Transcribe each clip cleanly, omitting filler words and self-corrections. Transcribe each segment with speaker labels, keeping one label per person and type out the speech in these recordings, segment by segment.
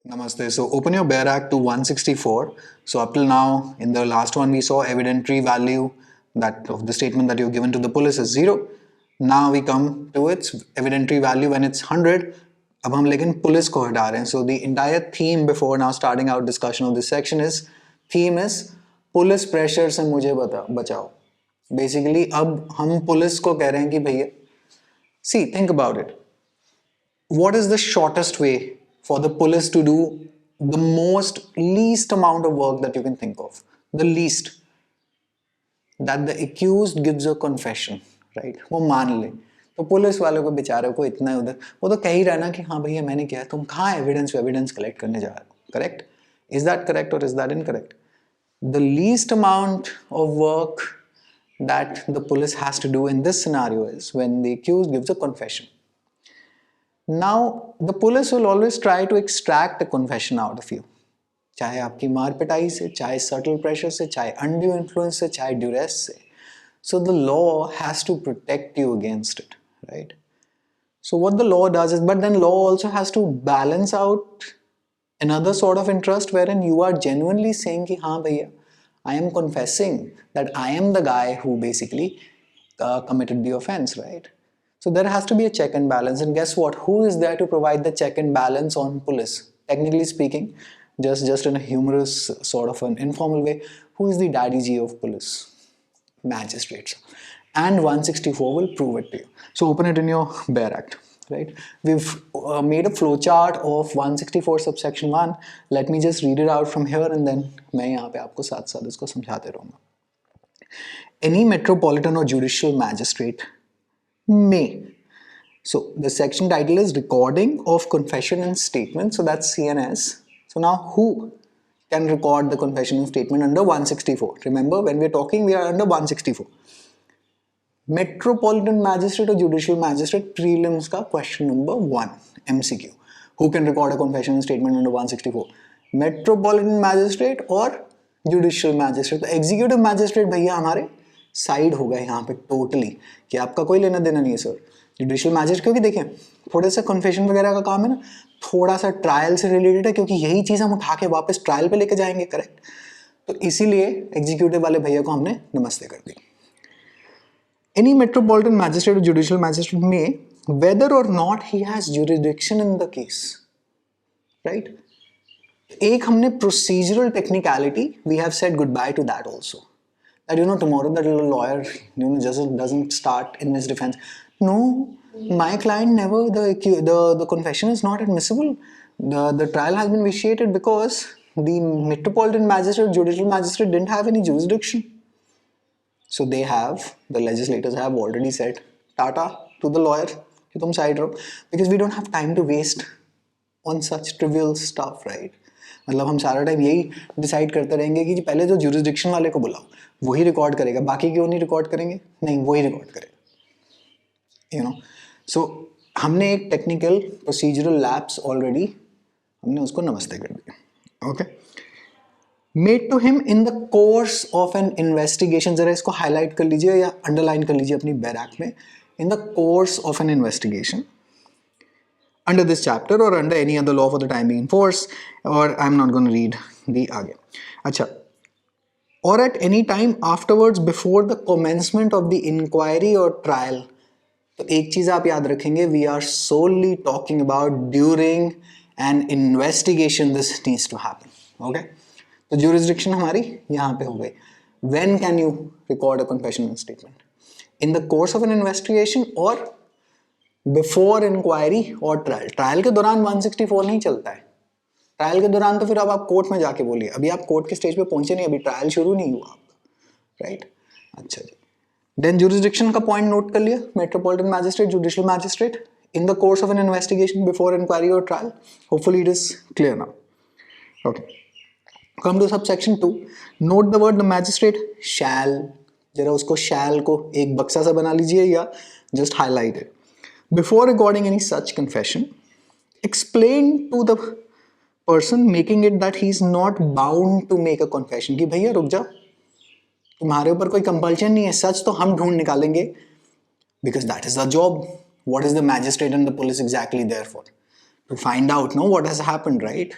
Speaker 1: Namaste. So open your Bear Act to 164. So up till now, in the last one, we saw evidentiary value that of the statement that you've given to the police is 0. Now we come to its evidentiary value when it's 100. अब हम लेकिन police को हटा रहे हैं. So the entire theme before now starting out discussion of this section is theme is police pressure से मुझे बचाओ. Basically अब हम पुलिस को कह रहे हैं कि भैया see think about it. What is the shortest way for the police to do the most least amount of work that you can think of? The least that the accused gives a confession, right? वो मान ले तो police वालों को बेचारे को इतना उधर वो तो कह ही रहा ना कि हाँ भैया मैंने किया. तुम कहाँ एविडेंस कलेक्ट करने जा रहे हो? करेक्ट? इज दैट करेक्ट और is that incorrect? The least amount of work that the police has to do in this scenario is when the accused gives a confession. Now the police will always try to extract a confession out of you, चाहे आपकी मार पिटाई से, चाहे subtle pressure से, चाहे undue influence से, चाहे duress से. So the law has to protect you against it, right? So what the law does is, but then law also has to balance out another sort of interest wherein you are genuinely saying कि हाँ भैया I am confessing that I am the guy who basically committed the offense, right? So there has to be a check and balance, and guess what? Who is there to provide the check and balance on police? Technically speaking, just in a humorous sort of an informal way, who is the daddy G of police? Magistrates. And 164 will prove it to you. So open it in your Bear Act, right? We've made a flowchart of 164 subsection 1. Let me just read it out from here and then मैं यहाँ पे आपको साथ साथ इसको समझाते रहूँगा. Any metropolitan or judicial magistrate may. So the section title is Recording of Confession and Statement. So that's CNS. So now who can record the confession and statement under 164? Remember, when we're talking, we are under 164. Metropolitan magistrate or judicial magistrate prelims का question number 1 MCQ. Who can record a confession and statement under 164? Metropolitan magistrate और judicial magistrate. तो executive magistrate भैया हमारे side हो गए यहाँ पे totally कि आपका कोई लेना देना नहीं है सर. जुडिशियल मैजिस्ट्रेट क्योंकि देखें थोड़ा सा कन्फेशन वगैरह का काम है ना, थोड़ा सा ट्रायल से रिलेटेड है क्योंकि यही चीज़ हम उठा के वापस ट्रायल पे लेके जाएंगे. करेक्ट? तो इसीलिए एग्जीक्यूटिव वाले भैया को हमने नमस्ते कर दी. एनी मेट्रोपॉलिटन मैजिस्ट्रेट और जुडिशियल मैजिस्ट्रेट में वेदर और not he has jurisdiction in the case, right? एक हमने procedural technicality we have said goodbye to that also. That tomorrow that lawyer just doesn't start in his defense. No, my client never, the confession is not admissible. The trial has been vitiated because the metropolitan magistrate, judicial magistrate didn't have any jurisdiction. So the legislators have already said tata to the lawyer कि तुम side रहो, because we don't have time to waste on such trivial stuff, right? मतलब हम सारा time यही decide करते रहेंगे कि पहले तो ज्यूरिसडिक्शन वाले को बुलाओ, वही रिकॉर्ड करेगा, बाकी क्यों नहीं रिकॉर्ड करेंगे? नहीं, वही रिकॉर्ड करेगा. सो हमने एक टेक्निकल प्रोसीजरल लैप्स ऑलरेडी हमने उसको नमस्ते कर दिया. Okay. Made to him in the course of an investigation. जरा इसको हाईलाइट कर लीजिए या अंडरलाइन कर लीजिए अपनी Bear Act में. इन the course of an investigation under this chapter or under any other law for the time being in force, or I'm not going to read the आगे. अच्छा. Or at any time afterwards before the commencement of the inquiry or trial. तो एक चीज़ आप याद रखेंगे, we are solely talking about during an investigation this needs to happen. Okay? तो jurisdiction हमारी यहाँ पे हो गई. When can you record a confession and statement? In the course of an investigation or before inquiry और trial. Trial के दौरान 164 नहीं चलता है. ट्रायल के दौरान तो फिर अब आप कोर्ट में जाके बोलिए. अभी आप कोर्ट के स्टेज पे पहुंचे नहीं, अभी ट्रायल शुरू नहीं हुआ आपका, राइट? अच्छा जी. देन जुरिसडिक्शन का पॉइंट नोट कर लिया. Metropolitan magistrate, judicial magistrate in the course of an investigation before inquiry और trial. Hopefully it is clear now. Okay. Come to subsection 2. Note the word the magistrate shall. जरा उसको शैल को एक बक्सा सा बना लीजिए या just highlight it. Before recording any such confession, explain to the person making it that he is not bound to make a confession. कि भैया रुक जाओ, तुम्हारे ऊपर कोई कंपल्शन नहीं है, सच तो हम ढूंढ निकालेंगे, because that is our job. What is the magistrate and the police exactly there for? To find out, what has happened, right?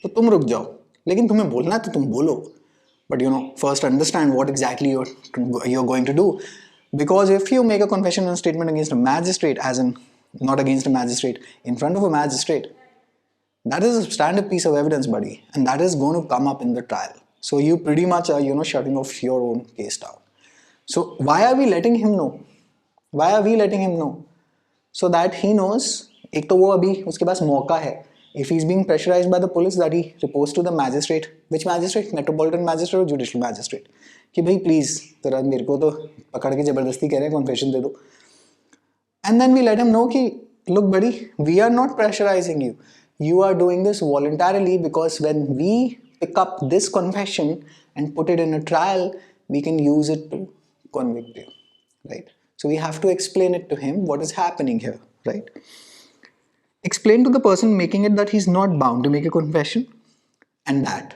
Speaker 1: तो तुम रुक जाओ, लेकिन तुम्हें बोलना है तो तुम बोलो, but first understand what exactly you're going to do, because if you make a confession and statement against a magistrate, as in not against a magistrate, in front of a magistrate, that is a standard piece of evidence, buddy, and that is going to come up in the trial. So you pretty much are shutting off your own case down. So why are we letting him know? Why are we letting him know? So that he knows, एक तो वो अभी उसके पास मौका है, if he's being pressurized by the police, that he reports to the magistrate. Which magistrate? Metropolitan magistrate or judicial magistrate? कि भाई please जरा मेरे को तो पकड़ के जबरदस्ती कह रहे हैं, कन्फेशन दे दो. And then we let him know कि look buddy, we are not pressurizing you. You are doing this voluntarily, because when we pick up this confession and put it in a trial, we can use it to convict you, right? So we have to explain it to him what is happening here, right? Explain to the person making it that he's not bound to make a confession, and that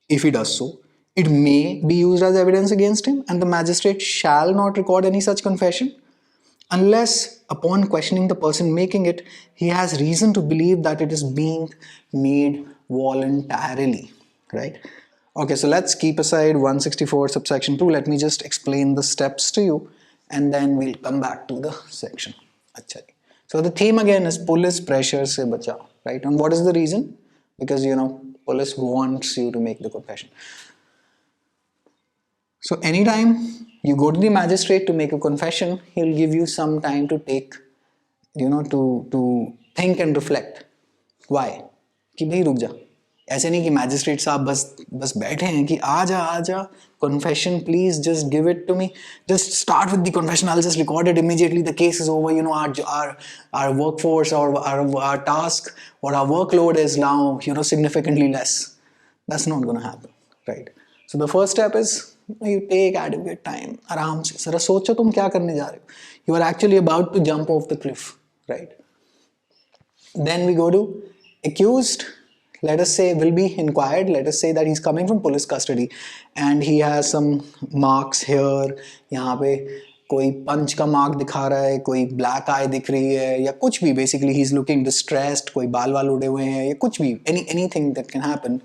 Speaker 1: if he does so, it may be used as evidence against him, and the magistrate shall not record any such confession unless upon questioning the person making it, he has reason to believe that it is being made voluntarily, right? Okay, so let's keep aside 164 subsection 2. Let me just explain the steps to you, and then we'll come back to the section. Achha. So the theme again is police pressure se bachao, right? And what is the reason? Because police wants you to make the confession. So anytime you go to the magistrate to make a confession, he'll give you some time to take, to think and reflect. Why? कि भाई रुक जा, ऐसे नहीं कि magistrate साहब बस बैठे हैं कि आजा confession please, just give it to me, just start with the confession, I'll just record it immediately, the case is over. Our workforce or our task or our workload is now significantly less. That's not going to happen, right? So the first step is you take adequate time. आराम से जरा सोचो तुम क्या करने जा रहे हो. You are actually about to jump off the cliff, right? Then we go to accused. Let us say will be inquired. Let us say that he's coming from police custody and he has some marks here. यहाँ पे कोई पंच का mark दिखा रहा है, कोई black आई दिख रही है, या कुछ भी. Basically he is looking distressed, कोई बाल वाल उड़े हुए हैं, या कुछ भी, anything that can happen.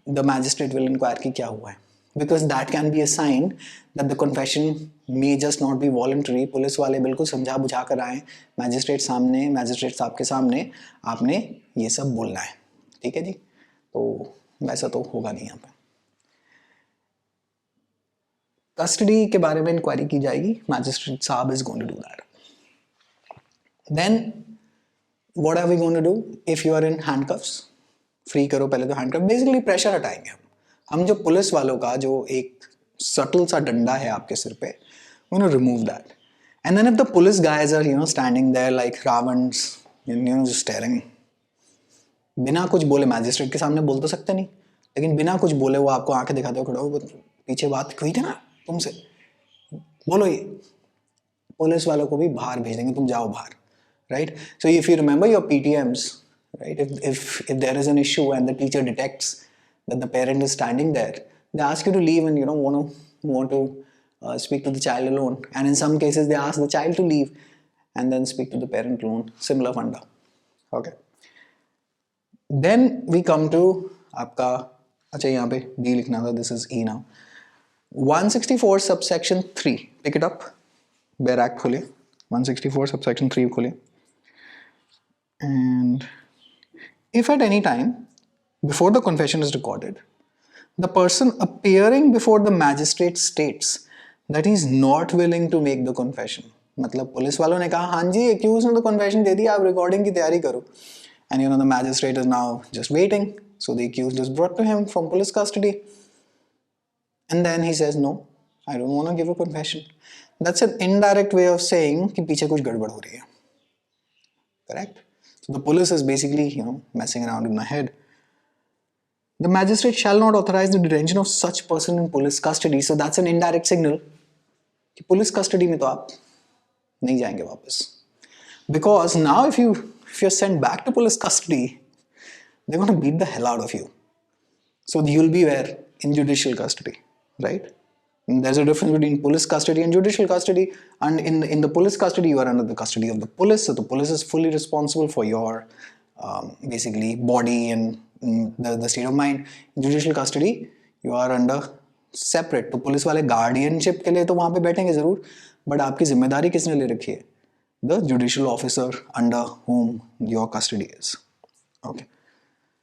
Speaker 1: The magistrate will inquire कि क्या हुआ है, because that can be a sign that the confession may just not be voluntary. Police वाले बिल्कुल समझा बुझा कर आए, मैजिस्ट्रेट साहब के सामने आपने ये सब बोलना है, ठीक है जी. तो वैसा तो होगा नहीं यहाँ पे. कस्टडी के बारे में इंक्वायरी की जाएगी, मैजिस्ट्रेट साहब is going to do that. Then what are we going to do if you are in handcuffs? Free करो पहले तो हैंडकफ. बेसिकली प्रेशर हटाएंगे हम जो पुलिस वालों का जो एक सटल सा डंडा है आपके सिर पे, remove that. And then if the police guys are standing there like Ravans, just staring, बिना कुछ बोले, मैजिस्ट्रेट के सामने बोल तो सकते नहीं, लेकिन बिना कुछ बोले वो आपको आंखें दिखाते हो खड़े हो, पीछे बात हुई थी ना तुमसे, बोलो ये. पुलिस वालों को भी बाहर भेज देंगे, तुम जाओ बाहर, right? So if you remember your PTMs, right? If there is an issue and the teacher detects that the parent is standing there, they ask you to leave and want to speak to the child alone. And in some cases they ask the child to leave and then speak to the parent alone. Similar funda. Okay. Then we come to आपका, अच्छा यहाँ पे D लिखना था, this is E now. 164 subsection 3. Pick it up. Bare Act खोलिए. 164 subsection 3 खोलिए. And if at any time before the confession is recorded, the person appearing before the magistrate states that he is not willing to make the confession, मतलब police वालों ने कहा हाँ जी accused ने तो confession दे दी, आप recording की तैयारी करो, and the magistrate is now just waiting, so the accused is brought to him from police custody, and then he says no, I don't want to give a confession. That's an indirect way of saying कि पीछे कुछ गड़बड़ हो रही है, correct? So the police is basically, messing around in my head. The magistrate shall not authorize the detention of such person in police custody. So that's an indirect signal कि police custody में तो आप नहीं जाएंगे वापस. Because now if you're sent back to police custody, they're going to beat the hell out of you. So you'll be where? In judicial custody, right? And there's a difference between police custody and judicial custody. And in the police custody, you are under the custody of the police. So the police is fully responsible for your basically body and the state of mind. Judicial custody, you are under separate. तो police वाले guardianship के लिए तो वहाँ पे बैठेंगे ज़रूर, but आपकी जिम्मेदारी किसने ले रखी है? The judicial officer under whom your custody is. Okay.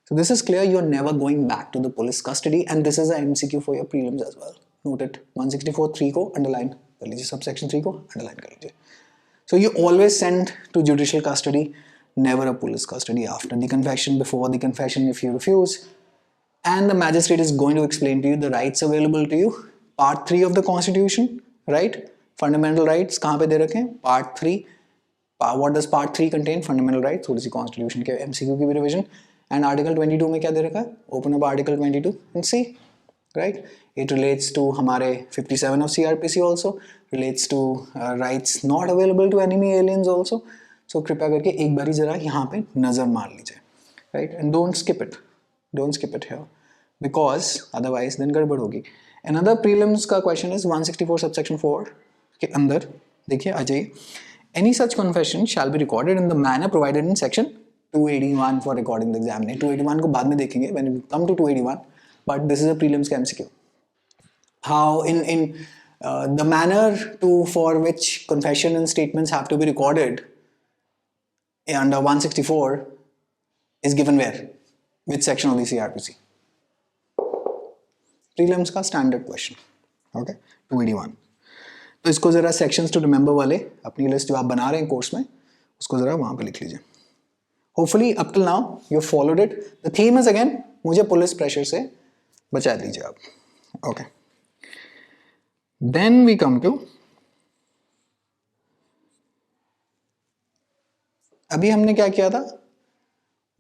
Speaker 1: So this is clear. You are never going back to the police custody, and this is a MCQ for your prelims as well. Note it. 164(3) को underline कर लीजिए, subsection 3 को underline कर लीजिए. So you always send to judicial custody, never a police custody after the confession. Before the confession, if you refuse, and the magistrate is going to explain to you the rights available to you. Part 3 of the Constitution, right? Fundamental rights कहाँ पे दे रखे हैं? Part 3. What does Part 3 contain? Fundamental rights. थोड़ी सी Constitution के MCQ की भी revision. And Article 22 में क्या दे रखा है? Open up Article 22 and see, right? It relates to हमारे 57 of CRPC also. Relates to rights not available to enemy aliens also. So कृपया करके एक बारी जरा यहाँ पे नजर मार लीजिए, right? And don't skip it. Don't skip it here, because otherwise then गड़बड़ होगी. Another prelims का question is 164 subsection 4 के अंदर देखिए आ जाइए. Any such confession shall be recorded in the manner provided in section 281 for recording the examination. 281 को बाद में देखेंगे when we come to 281, but this is a prelims का MCQ. How in the manner for which confession and statements have to be recorded under 164 is given where? Which section of the CRPC? Prelims का standard question. Okay, 281. तो इसको ज़रा sections to remember वाले अपनी list जो आप बना रहे हैं कोर्स में उसको ज़रा वहाँ पे लिख लीजिए. Hopefully up till now you followed it. The theme is again मुझे पुलिस प्रेशर से बचा दीजिए आप. Okay. Then we come to अभी हमने क्या किया था?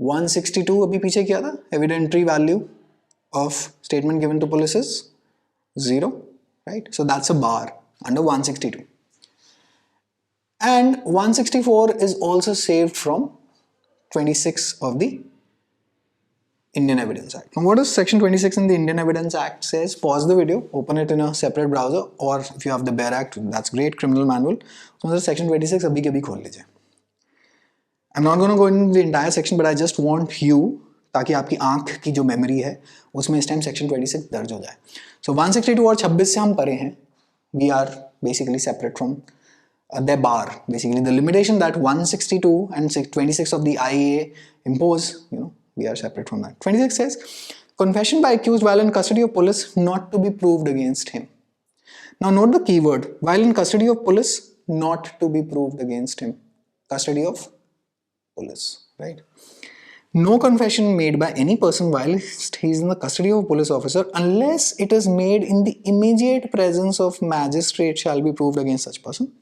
Speaker 1: 162 अभी पीछे किया था. Evidentiary value of statement given to police is 0, right? So that's a bar under 162. And 164 is also saved from 26 of the Indian Evidence Act. Now what does section 26 in the Indian Evidence Act says? Pause the video, open it in a separate browser, or if you have the BEAR Act, that's great, criminal manual. So section 26 अभी के अभी खोल लीजिए. I'm not going to go into the entire section, but I just want you, ताकि आपकी आंख की जो मेमोरी है उसमें इस टाइम सेक्शन 26 दर्ज हो जाए. So 162 और 26 से हम परे हैं. We are basically separate from their bar. Basically, the limitation that 162 and 26 of the IAA impose, we are separate from that. 26 says, confession by accused while in custody of police not to be proved against him. Now note the keyword, while in custody of police not to be proved against him. Custody of police, right? No confession made by any person while he is in the custody of a police officer unless it is made in the immediate presence of magistrate shall be proved against such person.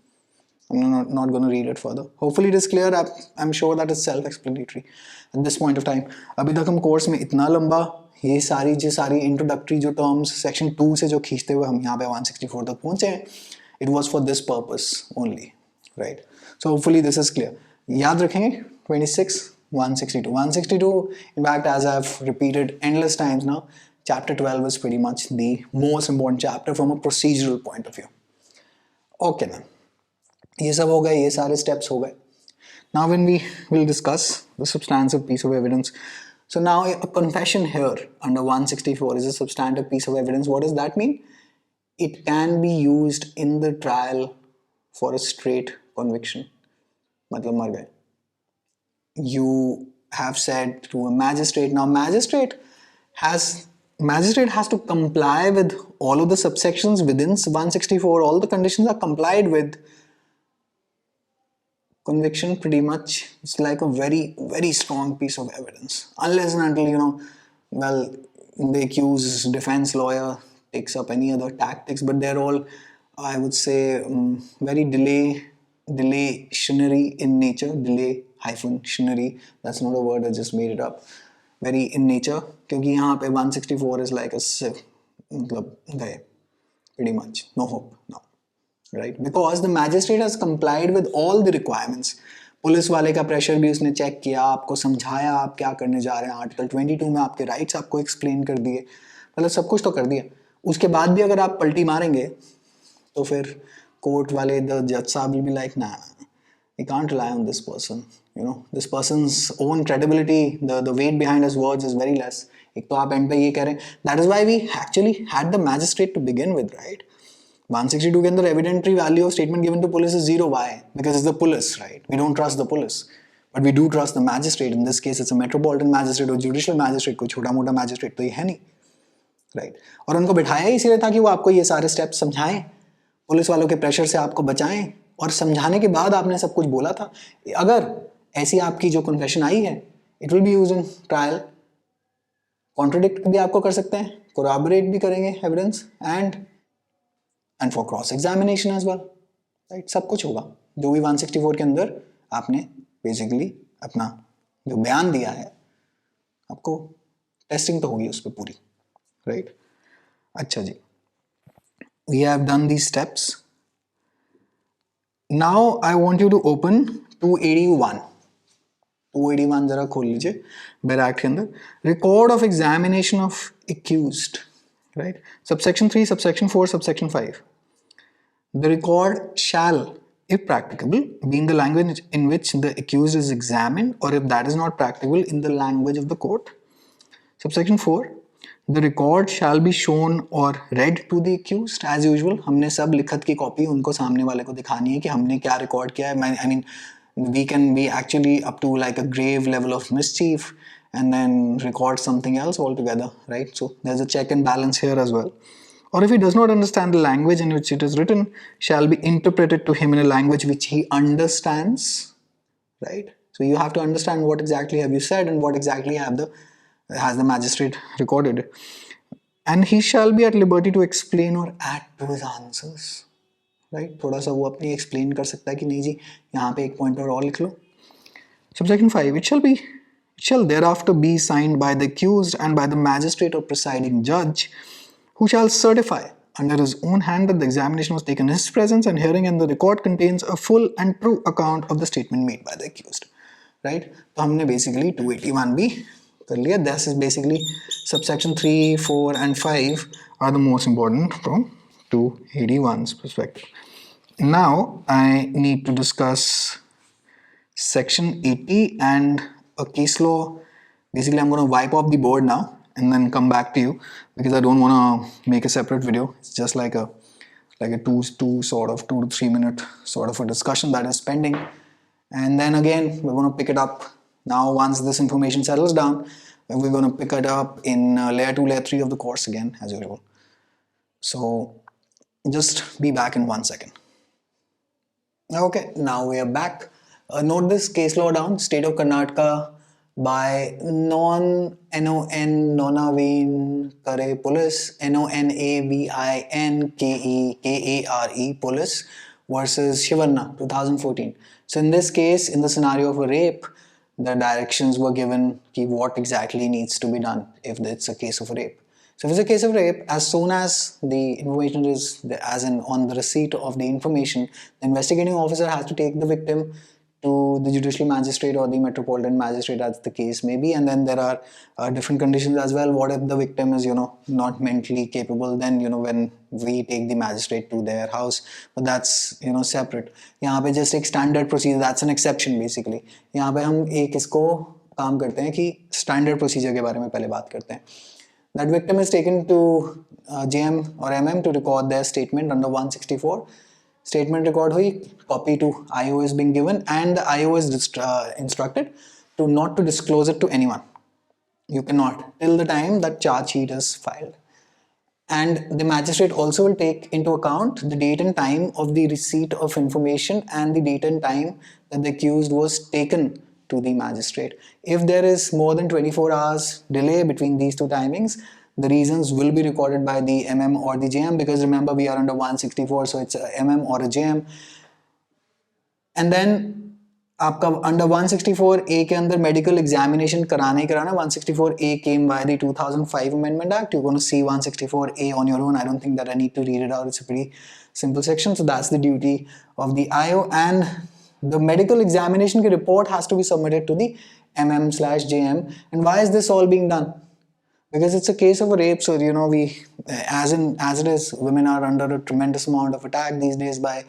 Speaker 1: I'm not going to read it further. Hopefully it is clear. I'm sure that is self-explanatory at this point of time. अभी तक हम course में इतना लंबा ये सारी introductory जो terms section 2 से जो खींचते हुए हम यहाँ पे 164 तक पहुँचे हैं, it was for this purpose only, right? So hopefully this is clear. याद रखेंगे 26, 162. 162, in fact, as I've repeated endless times now, chapter 12 is pretty much the most important chapter from a procedural point of view. Okay then. ये सब हो गए, ये सारे steps हो गए. Now when we will discuss the substantive piece of evidence. So now a confession here under 164 is a substantive piece of evidence. What does that mean? It can be used in the trial for a straight conviction. मतलब मर गए. You have said to a magistrate. Now magistrate has to comply with all of the subsections within 164. All the conditions are complied with. Conviction pretty much it's like a very, very strong piece of evidence. Unless and until, the accused's defense lawyer takes up any other tactics, but they're all, I would say, very delationary in nature. Delay-tionary, that's not a word, I just made it up. Very in nature, क्योंकि यहाँ पे 164 is like a गए, pretty much, no hope now. Right? Because the magistrate has complied with all the requirements. Police वाले का pressure भी उसने check किया, आपको समझाया आप क्या करने जा रहे हैं, आर्टिकल 22 में आपके राइट्स आपको एक्सप्लेन कर दिए, मतलब सब कुछ तो कर दिया. उसके बाद भी अगर आप पलटी मारेंगे तो फिर कोर्ट वाले द जज साहब will be like, nah, we can't rely on this person. this person's own credibility, the weight behind his words is very less. एक तो आप end पे ये कह रहे हैं, that is why we actually had the magistrate to begin with, right? 162 के अंदर evidentiary value of statement given to police is 0. Why? Because it's the police, right? We don't trust the police, but we do trust the magistrate. In this case, it's a metropolitan magistrate or judicial magistrate. कोई छोटा मोटा magistrate तो ये है नहीं, right? और उनको बिठाया ही इसीलिए था कि वो आपको ये सारे steps समझाएं, पुलिस वालों के प्रेशर से आपको बचाएं, और समझाने के बाद आपने सब कुछ बोला था. अगर ऐसी आपकी जो कन्फेशन आई है, it will be use in trial. Contradict भी आपको कर सकते हैं, कोराबोरेट भी करेंगे evidence, and for cross examination as well, right? सब कुछ होगा जो भी 164 के अंदर आपने बेसिकली अपना जो बयान दिया है, आपको टेस्टिंग तो होगी उस पर पूरी, राइट? अच्छा जी, we have done these steps. Now I want you to open 281. 281 जरा खोल लीजिए बेर एक्ट के अंदर. Record of examination of accused, right? Subsection 3, subsection 4, subsection 5. The record shall, if practicable, be in the language in which the accused is examined, or if that is not practicable, in the language of the court. Subsection 4. The record shall be shown or read to the accused. As usual, हमने सब लिखत की copy उनको सामने वाले को दिखानी है कि हमने क्या रिकॉर्ड किया है. I mean, we can be actually up to like a grave level of mischief and then record something else altogether, right? So there's a check and balance here as well. Or if he does not understand the language in which it is written, shall be interpreted to him in a language which he understands, right? So you have to understand what exactly have you said and what exactly has the magistrate recorded, and he shall be at liberty to explain or add to his answers, right? थोड़ा सा वो अपनी explain कर सकता है कि नहीं जी यहाँ पे एक point और लिख लो. Subsection 5. It shall thereafter be signed by the accused and by the magistrate or presiding judge, who shall certify under his own hand that the examination was taken in his presence and hearing, and the record contains a full and true account of the statement made by the accused, right? तो हमने basically 281 भी कर लिया. This is basically subsection 3, 4 and 5 are the most important from 281's perspective. Now I need to discuss section 80 and a case law. Basically I'm going to wipe off the board now and then come back to you, because I don't want to make a separate video. It's just like a 2 to 3 minute sort of a discussion that is pending, and then again we're going to pick it up. Now once this information settles down, we're going to pick it up in layer 2, layer 3 of the course again as usual. So just be back in 1 second. Okay, now we are back. Note this case law down. State of Karnataka by Nonavin Kare Police, Nonavin Police versus Shivarna 2014. So in this case, in the scenario of a rape, the directions were given ki what exactly needs to be done if it's a case of a rape. So if it's a case of rape, as soon as the information is, as in on the receipt of the information, the investigating officer has to take the victim to the judicial magistrate or the metropolitan magistrate, as the case may be. And then there are different conditions as well. What if the victim is, not mentally capable? Then, when we take the magistrate to their house, but that's, separate. यहाँ पे just एक standard procedure, that's an exception basically. यहाँ पे हम एक इसको काम करते हैं कि standard procedure के बारे में पहले बात करते हैं. That victim is taken to JM or MM to record their statement under 164. Statement record hui, copy to IO is being given, and the IO is instructed to not to disclose it to anyone. You cannot till the time that charge sheet is filed. And the magistrate also will take into account the date and time of the receipt of information and the date and time that the accused was taken to the magistrate. If there is more than 24 hours delay between these two timings, the reasons will be recorded by the MM or the JM, because remember we are under 164, so it's a MM or a JM. And then आपका under 164A के अंदर medical examination कराना ही कराना. 164A came by the 2005 Amendment Act. You're going to see 164A on your own. I don't think that I need to read it out. It's a pretty simple section. So that's the duty of the IO, and the medical examination report has to be submitted to the MM/JM. And why is this all being done? Because it's a case of a rape, so we, as it is, women are under a tremendous amount of attack these days by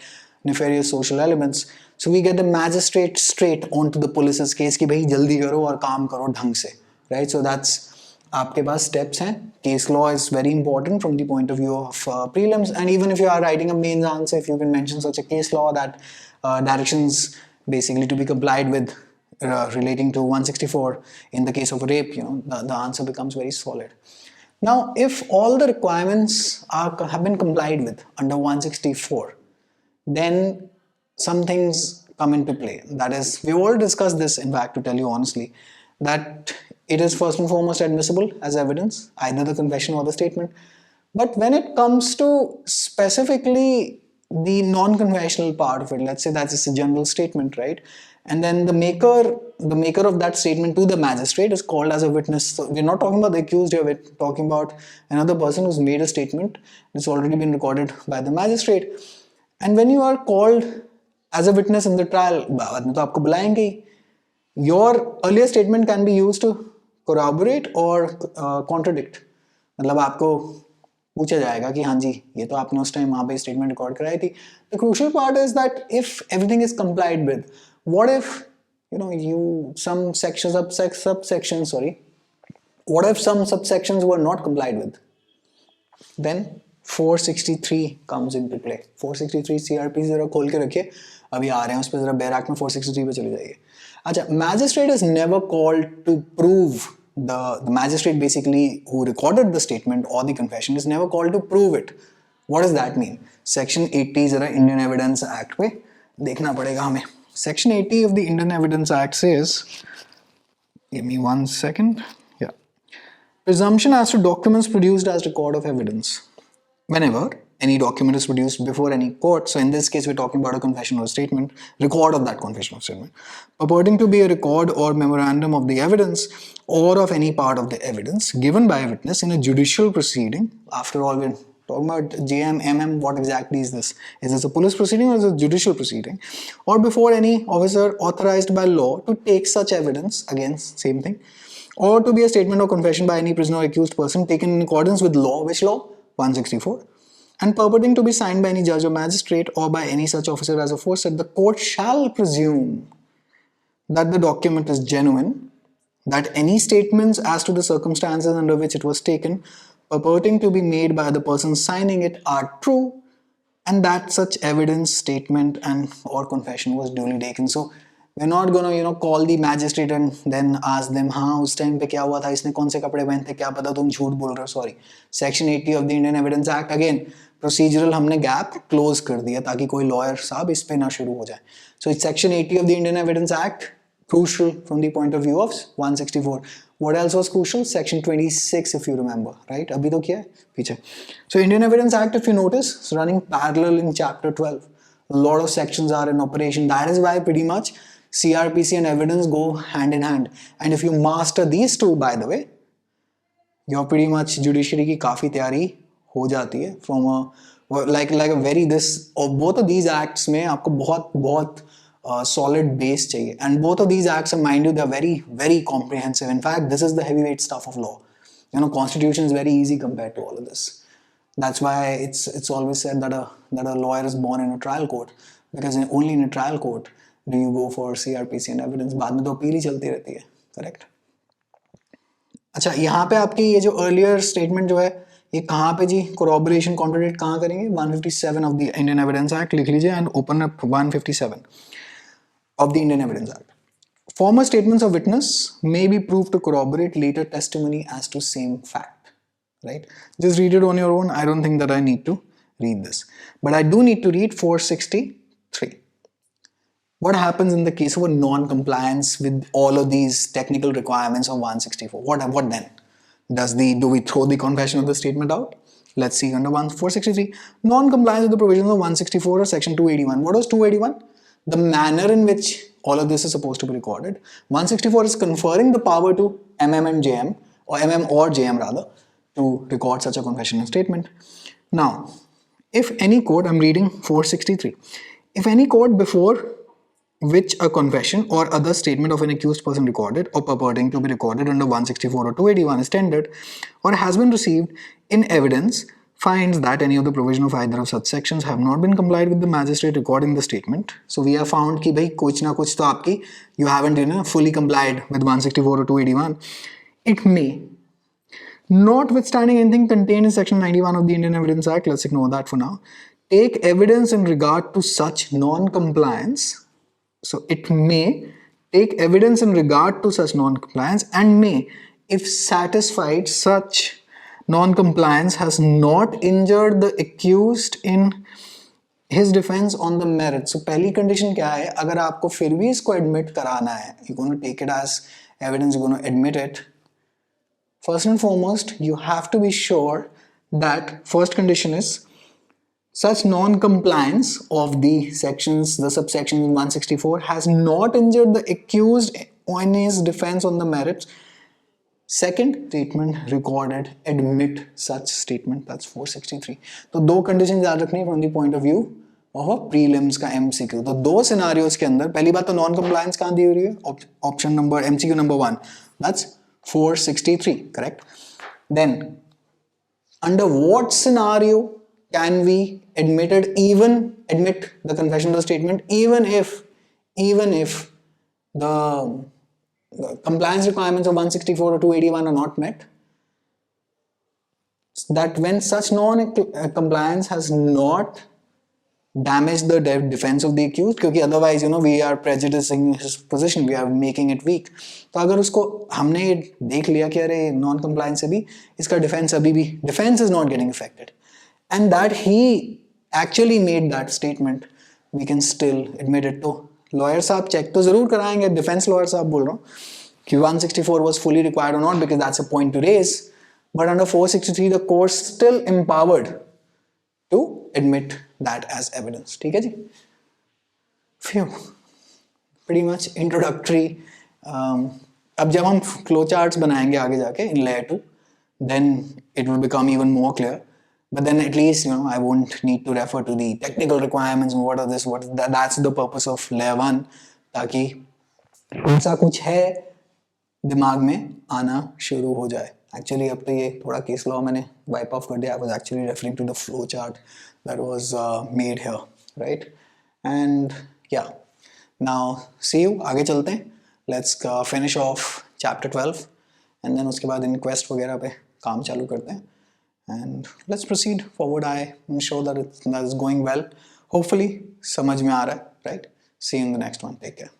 Speaker 1: nefarious social elements. So we get the magistrate straight onto the police's case कि भाई जल्दी करो और काम करो ढंग से, right? So that's आपके पास steps हैं. Case law is very important from the point of view of prelims, and even if you are writing a mains answer, if you can mention such a case law that directions basically to be complied with relating to 164 in the case of rape, the answer becomes very solid. Now, if all the requirements have been complied with under 164, then some things come into play. That is, we've all discussed this, in fact, to tell you honestly, that it is first and foremost admissible as evidence, either the confession or the statement. But when it comes to specifically the non-confessional part of it, let's say that's a general statement, right? And then the maker of that statement to the magistrate is called as a witness. So we're not talking about the accused here, we're talking about another person who's made a statement. It's already been recorded by the magistrate. And when you are called as a witness in the trial, बाद में तो आपको बुलाएंगे ही. Your earlier statement can be used to corroborate or contradict. मतलब आपको पूछा जाएगा कि हाँ जी ये तो आपने उस टाइम वहाँ पे स्टेटमेंट रिकॉर्ड कराई थी. The crucial part is that if everything is complied with, what if some subsections were not complied with? Then 463 comes into play. 463 CRP जरा खोल के रखिए, अभी आ रहे हैं उस पर, जरा बैराक में 463 पे चले जाइए. अच्छा, magistrate is never called to prove the magistrate basically who recorded the statement or the confession is never called to prove it. What does that mean? Section 80 जरा Indian Evidence Act पे देखना पड़ेगा हमें. Section 80 of the Indian Evidence Act says, give me 1 second. Yeah. Presumption as to documents produced as record of evidence. Whenever any document is produced before any court, so in this case we're talking about a confession or statement, record of that confession or statement, purporting to be a record or memorandum of the evidence or of any part of the evidence given by a witness in a judicial proceeding. After all, we're talking about JM, MM, what exactly is this? Is this a police proceeding or is it a judicial proceeding? Or before any officer authorized by law to take such evidence, again, same thing, or to be a statement or confession by any prisoner or accused person taken in accordance with law. Which law? 164. And purporting to be signed by any judge or magistrate or by any such officer as aforesaid, the court shall presume that the document is genuine, that any statements as to the circumstances under which it was taken purporting to be made by the person signing it are true, and that such evidence, statement and or confession was duly taken. So we're not gonna call the magistrate and then ask them हाँ उस time पे क्या हुआ था, इसने कौन से कपड़े पहने थे, क्या पता तुम झूठ बोल रहे हो. Sorry, section 80 of the Indian evidence act, again procedural हमने गैप क्लोज कर दिया ताकि कोई लॉयर साहब इस पे ना शुरू हो जाए. So it's section 80 of the Indian evidence act, crucial from the point of view of 164. What else was crucial? Section 26, if you remember, right? अभी तो क्या है पीछे. So Indian Evidence Act, if you notice, is running parallel in chapter 12. A lot of sections are in operation. That is why pretty much CRPC and evidence go hand in hand. And if you master these two, by the way, you're pretty much judiciary की काफी तैयारी हो जाती है. From a like a very this or both of these acts में आपको बहुत solid base चाहिए. And both of these acts, mind you, they're very, very comprehensive. In fact, this is the heavyweight stuff of law. Constitution is very easy compared to all of this. That's why it's always said that a lawyer is born in a trial court, because only in a trial court do you go for CRPC and evidence. बाद में तो appeal ही चलती रहती है, correct? अच्छा, यहाँ पे आपकी ये जो earlier statement जो है, ये कहाँ पे जी corroboration contradict कहाँ करेंगे? 157 of the Indian Evidence Act लिख लीजिए and open up 157 of the Indian Evidence Act. Former statements of witness may be proved to corroborate later testimony as to same fact. Right? Just read it on your own. I don't think that I need to read this. But I do need to read 463. What happens in the case of a non-compliance with all of these technical requirements of 164? What then? Do we throw the confession of the statement out? Let's see under 463. Non-compliance with the provisions of 164 or section 281. What was 281? The manner in which all of this is supposed to be recorded. 164 is conferring the power to MM and JM, or MM or JM rather, to record such a confession and statement. Now, if any court, I'm reading 463, if any court before which a confession or other statement of an accused person recorded or purporting to be recorded under 164 or 281 is tendered or has been received in evidence finds that any of the provision of either of such sections have not been complied with the magistrate recording the statement. So we have found कि भाई कुछ ना कुछ तो आपकी you haven't fully complied with 164 or 281. It may, notwithstanding anything contained in section 91 of the Indian Evidence Act, let's ignore that for now, take evidence in regard to such non-compliance. So it may take evidence in regard to such non-compliance and may, if satisfied, such non-compliance has not injured the accused in his defense on the merits. So पहली condition क्या है? अगर आपको फिर भी इसको admit कराना है, you're going to take it as evidence, you're going to admit it. First and foremost, you have to be sure that first condition is such non-compliance of the sections, the subsection 164 has not injured the accused on his defense on the merits. Second statement recorded, admit such statement, that's 463. तो दो conditions याद रखनी है from the point of view of prelims का MCQ. तो दो scenarios के अंदर पहली बात तो non-compliance कहाँ दी हुई है? Option number MCQ number 1, that's 463, correct? Then under what scenario can we admit the confession of the statement even if the compliance requirements of 164 or 281 are not met? That when such non-compliance has not damaged the defense of the accused, क्योंकि otherwise we are prejudicing his position, we are making it weak. तो अगर उसको हमने देख लिया कि अरे non-compliance से भी इसका defense अभी भी defense is not getting affected, and that he actually made that statement, we can still admit it. तो lawyer साहब check तो जरूर कराएंगे, defense lawyer साहब बोल रहा हूँ कि 164 was fully required or not, because that's a point to raise. But under 463 the court still empowered to admit that as evidence. ठीक है जी? Phew. Pretty much introductory. अब जब हम flowcharts बनाएंगे आगे जाके in layer 2, then it will become even more clear. But then at least I won't need to refer to the technical requirements and what are this, what that's the purpose of layer 1, ताकि ऐसा कुछ है दिमाग में आना शुरू हो जाए. Actually अब तो ये थोड़ा केस लॉ मैंने वाइप ऑफ कर दिया. I was actually referring to the flow chart that was made here, right? And yeah, now see you, आगे चलते हैं. Let's finish off chapter 12 and then उसके बाद inquest वगैरह पे काम चालू करते हैं. And let's proceed forward. I am sure that that is going well. Hopefully समझ में आ रहा है, right? See you in the next one. Take care.